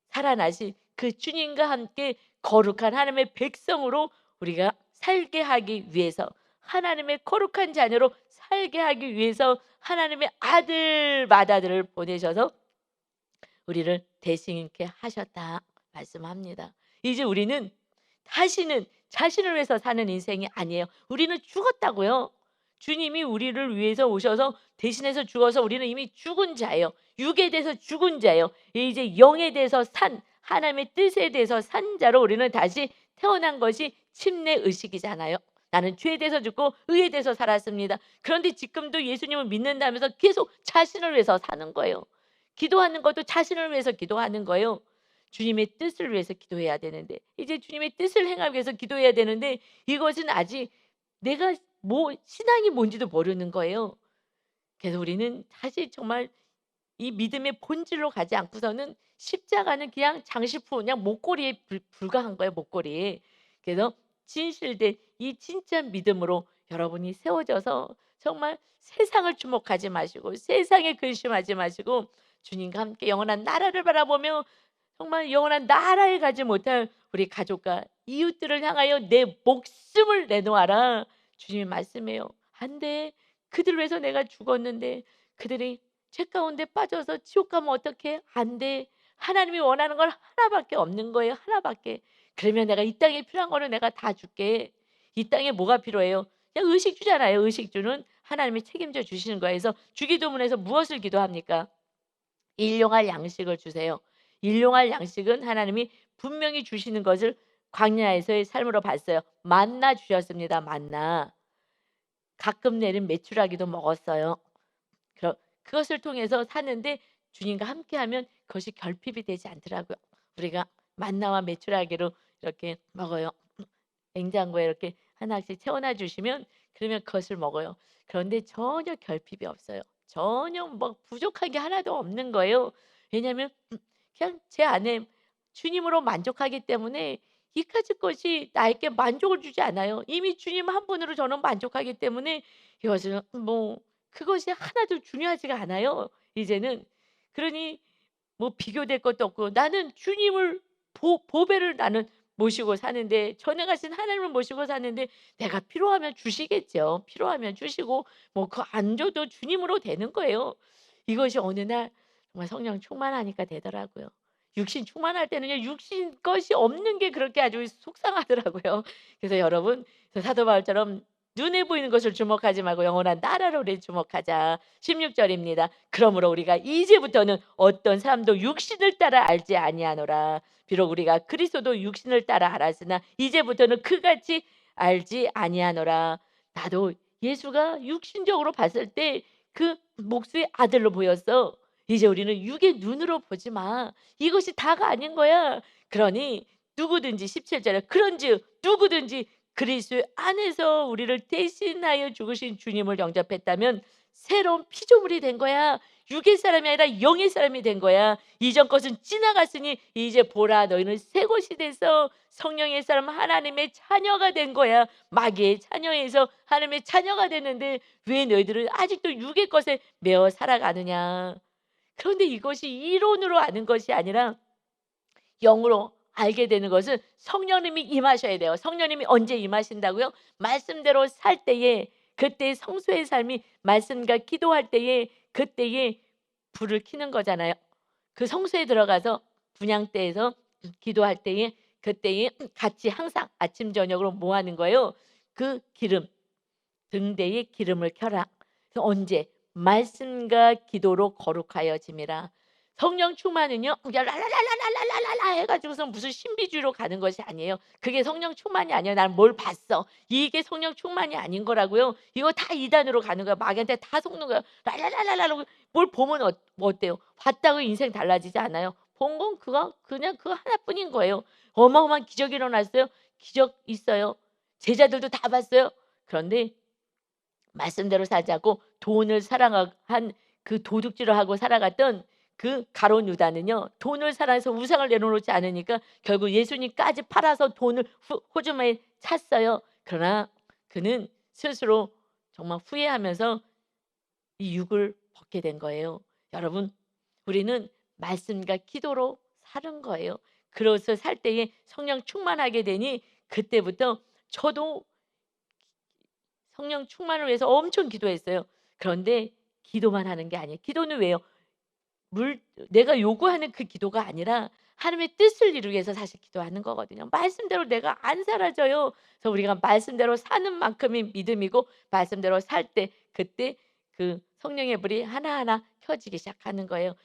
살아나신 그 주님과 함께 거룩한 하나님의 백성으로 우리가 살게 하기 위해서 하나님의 거룩한 자녀로 살게 하기 위해서 하나님의 아들 맏아들을 보내셔서 우리를 대신케 하셨다 말씀합니다. 이제 우리는 다시는 자신을 위해서 사는 인생이 아니에요. 우리는 죽었다고요. 주님이 우리를 위해서 오셔서 대신해서 죽어서 우리는 이미 죽은 자예요. 육에 대해서 죽은 자예요. 이제 영에 대해서 산 하나님의 뜻에 대해서 산 자로 우리는 다시 태어난 것이 침례 의식이잖아요. 나는 죄에 대해서 죽고 의에 대해서 살았습니다. 그런데 지금도 예수님을 믿는다면서 계속 자신을 위해서 사는 거예요. 기도하는 것도 자신을 위해서 기도하는 거예요. 주님의 뜻을 위해서 기도해야 되는데 이제 주님의 뜻을 행하기 위해서 기도해야 되는데 이것은 아직 내가 신앙이 뭔지도 모르는 거예요. 그래서 우리는 사실 정말 이 믿음의 본질로 가지 않고서는 십자가는 그냥 장식품 그냥 목걸이에 불과한 거예요. 목걸이에. 그래서 진실된 이 진짜 믿음으로 여러분이 세워져서 정말 세상을 주목하지 마시고 세상에 근심하지 마시고 주님과 함께 영원한 나라를 바라보며 정말 영원한 나라에 가지 못할 우리 가족과 이웃들을 향하여 내 목숨을 내놓아라. 주님이 말씀해요. 안 돼. 그들 위해서 내가 죽었는데 그들이 죄 가운데 빠져서 지옥 가면 어떡해? 안 돼. 하나님이 원하는 건 하나밖에 없는 거예요. 하나밖에. 그러면 내가 이 땅에 필요한 거는 내가 다 줄게. 이 땅에 뭐가 필요해요? 그냥 의식주잖아요. 의식주는 하나님이 책임져 주시는 거예요. 그래서 주기도문에서 무엇을 기도합니까? 일용할 양식을 주세요. 일용할 양식은 하나님이 분명히 주시는 것을 광야에서의 삶으로 봤어요. 만나 주셨습니다. 만나. 가끔 내린 메추라기도 먹었어요. 그것을 통해서 사는데 주님과 함께하면 그것이 결핍이 되지 않더라고요. 우리가 만나와 메추라기로 이렇게 먹어요. 냉장고에 이렇게 하나씩 채워놔 주시면 그러면 그것을 먹어요. 그런데 전혀 결핍이 없어요. 전혀 뭐 부족한 게 하나도 없는 거예요. 왜냐하면 그냥 제 안에 주님으로 만족하기 때문에 이까지 것이 나에게 만족을 주지 않아요. 이미 주님 한 분으로 저는 만족하기 때문에 이것은 뭐 그것이 하나도 중요하지가 않아요. 이제는 그러니 뭐 비교될 것도 없고 나는 주님을 보배를 나는 모시고 사는데 전에 가신 하나님을 모시고 사는데 내가 필요하면 주시겠죠. 필요하면 주시고 뭐 그 안 줘도 주님으로 되는 거예요. 이것이 어느 날 정말 성령 충만하니까 되더라고요. 육신 충만할 때는요. 육신 것이 없는 게 그렇게 아주 속상하더라고요. 그래서 여러분 사도 바울처럼 눈에 보이는 것을 주목하지 말고 영원한 나라로 우리 주목하자. 16절입니다. 그러므로 우리가 이제부터는 어떤 사람도 육신을 따라 알지 아니하노라. 비록 우리가 그리스도도 육신을 따라 알았으나 이제부터는 그같이 알지 아니하노라. 나도 예수가 육신적으로 봤을 때 그 목수의 아들로 보였어. 이제 우리는 육의 눈으로 보지 마. 이것이 다가 아닌 거야. 그러니 누구든지 17절에 그런즉 누구든지 그리스도 안에서 우리를 대신하여 죽으신 주님을 영접했다면 새로운 피조물이 된 거야. 육의 사람이 아니라 영의 사람이 된 거야. 이전 것은 지나갔으니 이제 보라 너희는 새 것이 돼서 성령의 사람 하나님의 자녀가 된 거야. 마귀의 자녀에서 하나님의 자녀가 됐는데 왜 너희들은 아직도 육의 것에 매어 살아가느냐. 그런데 이것이 이론으로 아는 것이 아니라 영으로 알게 되는 것은 성령님이 임하셔야 돼요. 성령님이 언제 임하신다고요? 말씀대로 살 때에 그때 성소의 삶이 말씀과 기도할 때에 그때에 불을 켜는 거잖아요. 그 성소에 들어가서 분향 때에서 기도할 때에 그때에 같이 항상 아침 저녁으로 뭐 하는 거예요? 그 기름 등대에 기름을 켜라. 그래서 언제? 말씀과 기도로 거룩하여짐이라. 성령 충만은요. 그냥 랄랄랄랄랄랄랄라 해가지고서 무슨 신비주의로 가는 것이 아니에요. 그게 성령 충만이 아니에요. 난 뭘 봤어. 이게 성령 충만이 아닌 거라고요. 이거 다 이단으로 가는 거야. 마귀한테 다 속는 거야. 랄랄랄랄라 뭘 보면 뭐 어때요? 봤다고 인생 달라지지 않아요. 본 건 그거 그냥 그거 하나뿐인 거예요. 어마어마한 기적이 일어났어요. 기적 있어요. 제자들도 다 봤어요. 그런데 말씀대로 살지 않고 돈을 사랑한 그 도둑질을 하고 살아갔던 그 가룟 유다는요. 돈을 사랑해서 우상을 내려놓지 않으니까 결국 예수님까지 팔아서 돈을 호주머니에 찼어요. 그러나 그는 스스로 정말 후회하면서 이 육을 벗게 된 거예요. 여러분 우리는 말씀과 기도로 사는 거예요. 그래서 살 때에 성령 충만하게 되니 그때부터 저도 성령 충만을 위해서 엄청 기도했어요. 그런데 기도만 하는 게 아니에요. 기도는 왜요? 내가 요구하는 그 기도가 아니라 하나님의 뜻을 이루기 위해서 사실 기도하는 거거든요. 말씀대로 내가 안 사라져요. 그래서 우리가 말씀대로 사는 만큼이 믿음이고 말씀대로 살 때 그때 그 성령의 불이 하나하나 켜지기 시작하는 거예요.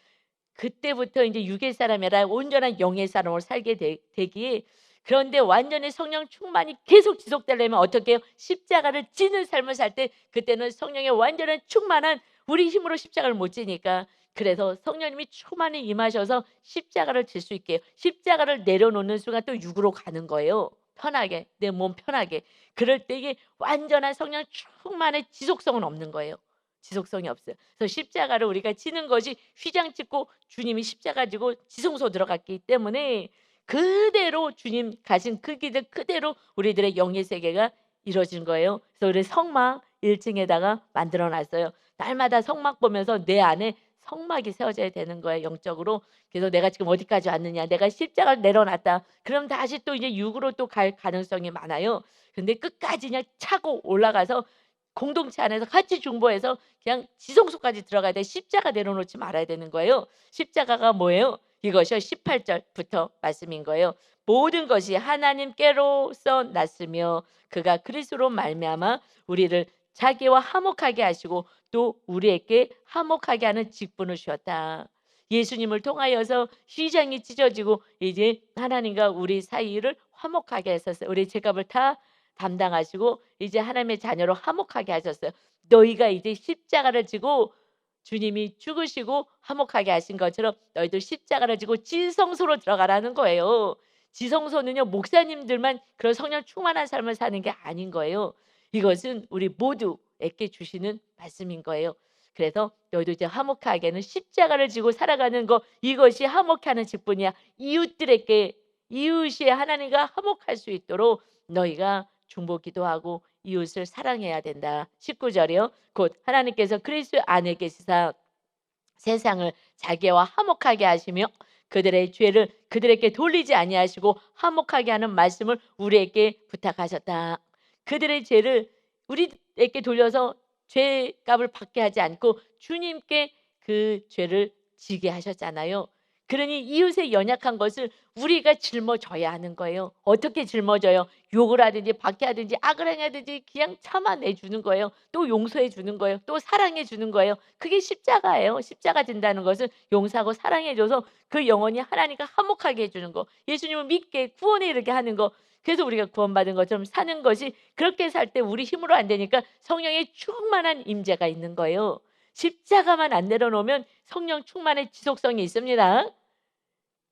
그때부터 이제 육의 사람이 아니라 온전한 영의 사람으로 살게 되기에 그런데 완전히 성령 충만이 계속 지속되려면 어떻게 해요? 십자가를 지는 삶을 살 때 그때는 성령의 완전한 충만한 우리 힘으로 십자가를 못 지니까 그래서 성령님이 충만히 임하셔서 십자가를 질 수 있게 해요. 십자가를 내려놓는 순간 또 육으로 가는 거예요. 편하게 내 몸 편하게. 그럴 때 이게 완전한 성령 충만의 지속성은 없는 거예요. 지속성이 없어요. 그래서 십자가를 우리가 지는 것이 휘장 찍고 주님이 십자가 지고 지성소 들어갔기 때문에 그대로 주님 가신 그 길을 그대로 우리들의 영의 세계가 이루어진 거예요. 그래서 우리 성막 1층에다가 만들어 놨어요. 날마다 성막 보면서 내 안에 성막이 세워져야 되는 거예요, 영적으로. 그래서 내가 지금 어디까지 왔느냐, 내가 십자가를 내려놨다, 그럼 다시 또 이제 육으로 또 갈 가능성이 많아요. 근데 끝까지 그냥 차고 올라가서 공동체 안에서 같이 중보해서 그냥 지성소까지 들어가야 돼. 십자가 내려놓지 말아야 되는 거예요. 십자가가 뭐예요? 이것이요, 18절부터 말씀인 거예요. 모든 것이 하나님께로서 났으며 그가 그리스도로 말미암아 우리를 자기와 화목하게 하시고 또 우리에게 화목하게 하는 직분을 주었다. 예수님을 통하여서 휘장이 찢어지고 이제 하나님과 우리 사이를 화목하게 하셨어요. 우리 죄값을 다 담당하시고 이제 하나님의 자녀로 화목하게 하셨어요. 너희가 이제 십자가를 지고 주님이 죽으시고 화목하게 하신 것처럼 너희도 십자가를 지고 지성소로 들어가라는 거예요. 지성소는요, 목사님들만 그런 성령 충만한 삶을 사는 게 아닌 거예요. 이것은 우리 모두에게 주시는 말씀인 거예요. 그래서 너희도 이제 화목하게는 십자가를 지고 살아가는 거, 이것이 화목하는 직분이야. 이웃들에게, 이웃이 하나님과 화목할 수 있도록 너희가 중보 기도하고 이웃을 사랑해야 된다. 19절이요. 곧 하나님께서 그리스도 안에 계시사 세상을 자기와 화목하게 하시며 그들의 죄를 그들에게 돌리지 아니하시고 화목하게 하는 말씀을 우리에게 부탁하셨다. 그들의 죄를 우리에게 돌려서 죄값을 받게 하지 않고 주님께 그 죄를 지게 하셨잖아요. 그러니 이웃의 연약한 것을 우리가 짊어져야 하는 거예요. 어떻게 짊어져요? 욕을 하든지 박해하든지 악을 행하든지 그냥 참아내 주는 거예요. 또 용서해 주는 거예요. 또 사랑해 주는 거예요. 그게 십자가예요. 십자가 진다는 것은 용서하고 사랑해 줘서 그 영혼이 하나님과 화목하게 해주는 거, 예수님을 믿게 구원에 이르게 하는 거. 그래서 우리가 구원받은 것처럼 사는 것이, 그렇게 살 때 우리 힘으로 안 되니까 성령의 충만한 임재가 있는 거예요. 십자가만 안 내려놓으면 성령 충만의 지속성이 있습니다.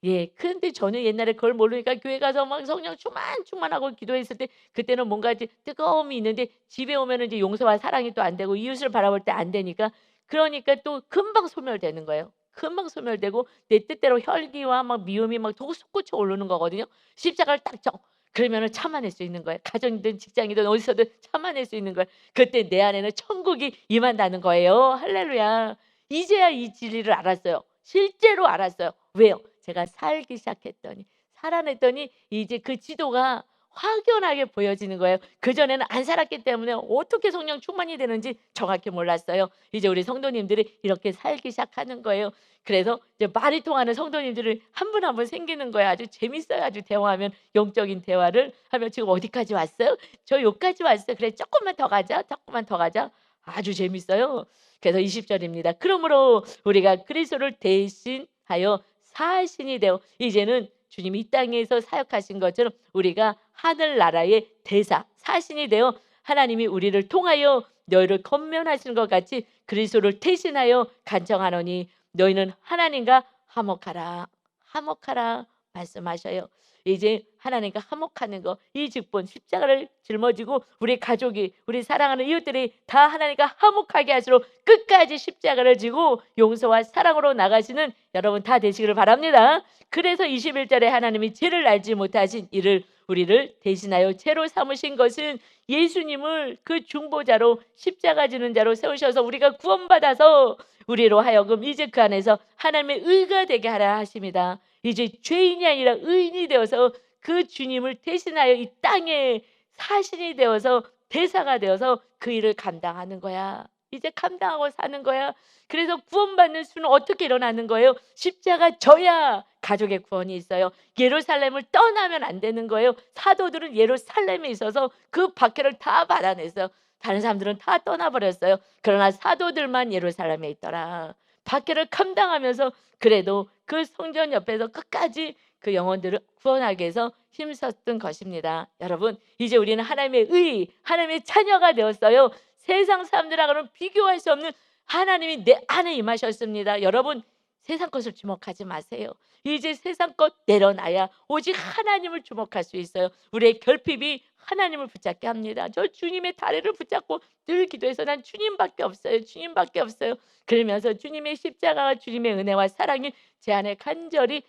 예. 근데 저는 옛날에 그걸 모르니까 교회 가서 막 성령 충만하고 기도했을 때 그때는 뭔가 이제 뜨거움이 있는데 집에 오면은 이제 용서와 사랑이 또 안 되고 이웃을 바라볼 때 안 되니까, 그러니까 또 금방 소멸되는 거예요. 금방 소멸되고 내 뜻대로 혈기와 막 미움이 막 솟구쳐 오르는 거거든요. 십자가를 딱 져. 그러면은 참아낼 수 있는 거예요. 가정이든 직장이든 어디서든 참아낼 수 있는 거예요. 그때 내 안에는 천국이 임한다는 거예요. 할렐루야. 이제야 이 진리를 알았어요. 실제로 알았어요. 왜요? 제가 살기 시작했더니, 살아냈더니 이제 그 지도가 확연하게 보여지는 거예요. 그전에는 안 살았기 때문에 어떻게 성령 충만이 되는지 정확히 몰랐어요. 이제 우리 성도님들이 이렇게 살기 시작하는 거예요. 그래서 이제 말이 통하는 성도님들을 한 분 한 분 생기는 거예요. 아주 재밌어요. 아주 대화하면, 영적인 대화를 하면 지금 어디까지 왔어요? 저 여기까지 왔어요. 그래, 조금만 더 가자. 조금만 더 가자. 아주 재밌어요. 그래서 20절입니다. 그러므로 우리가 그리스도를 대신하여 사신이 되어 이제는 주님이 이 땅에서 사역하신 것처럼 우리가 하늘나라의 대사, 사신이 되어 하나님이 우리를 통하여 너희를 건면하시는 것 같이 그리스도를 대신하여 간청하노니 너희는 하나님과 화목하라, 화목하라 말씀하셔요. 이제 하나님과 화목하는 거, 이 직분, 십자가를 짊어지고 우리 가족이, 우리 사랑하는 이웃들이 다 하나님과 화목하게 하시도록 끝까지 십자가를 지고 용서와 사랑으로 나가시는 여러분 다 되시기를 바랍니다. 그래서 21절에 하나님이 죄를 알지 못하신 이를 우리를 대신하여 죄로 삼으신 것은 예수님을 그 중보자로, 십자가 지는 자로 세우셔서 우리가 구원받아서 우리로 하여금 이제 그 안에서 하나님의 의가 되게 하라 하십니다. 이제 죄인이 아니라 의인이 되어서 그 주님을 대신하여 이 땅에 사신이 되어서 대사가 되어서 그 일을 감당하는 거야. 이제 감당하고 사는 거야. 그래서 구원받는 수는 어떻게 일어나는 거예요? 십자가 져야 가족의 구원이 있어요. 예루살렘을 떠나면 안 되는 거예요. 사도들은 예루살렘에 있어서 그 박해를 다 받아냈어요. 다른 사람들은 다 떠나버렸어요. 그러나 사도들만 예루살렘에 있더라. 박해를 감당하면서 그래도 그 성전 옆에서 끝까지 그 영혼들을 구원하기 위해서 힘썼던 것입니다. 여러분, 이제 우리는 하나님의 의, 하나님의 자녀가 되었어요. 세상 사람들하고는 비교할 수 없는 하나님이 내 안에 임하셨습니다. 여러분, 세상 것을 주목하지 마세요. 이제 세상 것 내려놔야 오직 하나님을 주목할 수 있어요. 우리의 결핍이 하나님을 붙잡게 합니다. 저 주님의 다리를 붙잡고 늘 기도해서 난 주님밖에 없어요. 주님밖에 없어요. 그러면서 주님의 십자가와 주님의 은혜와 사랑이 제 안에 간절히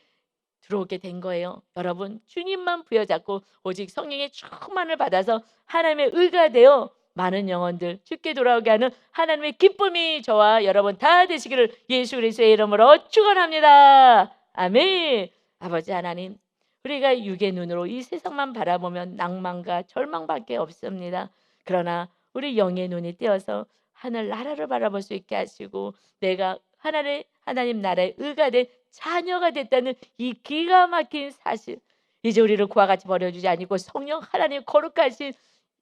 들어오게 된 거예요. 여러분, 주님만 부여잡고 오직 성령의 충만을 받아서 하나님의 의가 되어 많은 영혼들 주께 돌아오게 하는 하나님의 기쁨이 저와 여러분 다 되시기를 예수 그리스도의 이름으로 축원합니다. 아멘. 아버지 하나님, 우리가 육의 눈으로 이 세상만 바라보면 낭만과 절망밖에 없습니다. 그러나 우리 영의 눈이 띄어서 하늘 나라를 바라볼 수 있게 하시고 내가 하나님 나라의 의가 된 자녀가 됐다는 이 기가 막힌 사실, 이제 우리를 그와 같이 버려주지 아니고 성령 하나님 거룩하신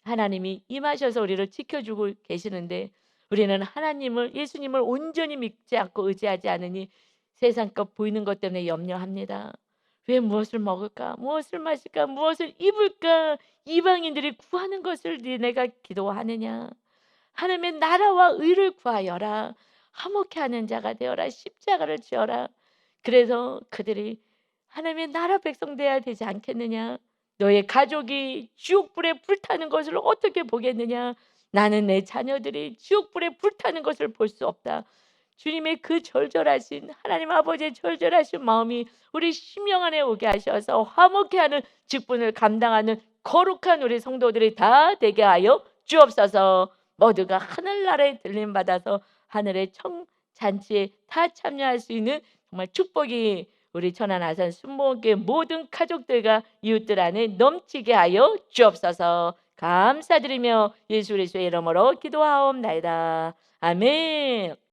하나님이 임하셔서 우리를 지켜주고 계시는데 우리는 하나님을, 예수님을 온전히 믿지 않고 의지하지 않으니 세상 것 보이는 것 때문에 염려합니다. 왜 무엇을 먹을까? 무엇을 마실까? 무엇을 입을까? 이방인들이 구하는 것을 내가 기도하느냐? 하나님의 나라와 의를 구하여라. 화목해 하는 자가 되어라. 십자가를 지어라. 그래서 그들이 하나님의 나라 백성 되어야 되지 않겠느냐? 너의 가족이 지옥불에 불타는 것을 어떻게 보겠느냐? 나는 내 자녀들이 지옥불에 불타는 것을 볼 수 없다. 주님의 그 절절하신 하나님 아버지의 절절하신 마음이 우리 심령 안에 오게 하셔서 화목해 하는 직분을 감당하는 거룩한 우리 성도들이 다 되게 하여 주옵소서. 모두가 하늘나라에 들림 받아서 하늘의 청잔치에 다 참여할 수 있는 정말 축복이 우리 천안아산 순복음교회 모든 가족들과 이웃들 안에 넘치게 하여 주옵소서. 감사드리며 예수 그리스도의 이름으로 기도하옵나이다. 아멘.